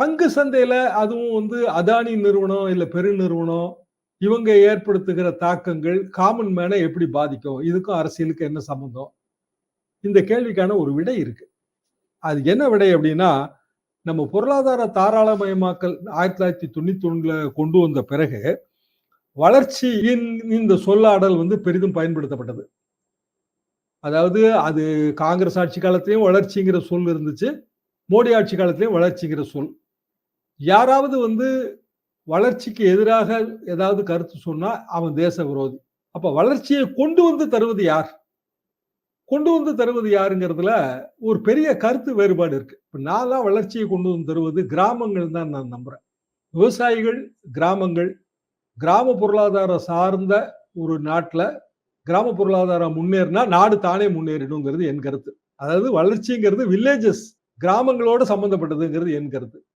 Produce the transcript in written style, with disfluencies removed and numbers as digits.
பங்கு சந்தையில அதுவும் அதானி நிறுவனம், இல்ல பெருநிறுவனம் இவங்க ஏற்படுத்துகிற தாக்கங்கள் காமன் மேன எப்படி பாதிக்கும்? இதுக்கும் அரசியலுக்கும் என்ன சம்பந்தம்? இந்த கேள்விக்கான ஒரு விடை இருக்கு. அது என்ன விடை அப்படின்னா, நம்ம பொருளாதார தாராளமயமாக்கல் 1991ல கொண்டு வந்த பிறகு, வளர்ச்சியின் இந்த சொல்லாடல் பெரிதும் பயன்படுத்தப்பட்டது. அதாவது அது காங்கிரஸ் ஆட்சி காலத்திலயும் வளர்ச்சிங்கிற சொல் இருந்துச்சு. மோடி ஆட்சி காலத்திலயும் வளர்ச்சிங்கிற சொல். யாராவது வளர்ச்சிக்கு எதிராக ஏதாவது கருத்து சொன்னா, அவன் தேச விரோதி. அப்ப வளர்ச்சியை கொண்டு வந்து தருவது யார்? கொண்டு வந்து தருவது யாருங்கிறதுல ஒரு பெரிய கருத்து வேறுபாடு இருக்கு. இப்ப நான்லாம் வளர்ச்சியை கொண்டு வந்து தருவது கிராமங்கள் தான் நான் நம்புறேன். விவசாயிகள், கிராமங்கள், கிராம பொருளாதாரம் சார்ந்த ஒரு நாட்டுல கிராம பொருளாதாரம் முன்னேறினா நாடு தானே முன்னேறிடுங்கிறது என் கருத்து. அதாவது வளர்ச்சிங்கிறது வில்லேஜஸ் கிராமங்களோட சம்பந்தப்பட்டதுங்கிறது என் கருத்து.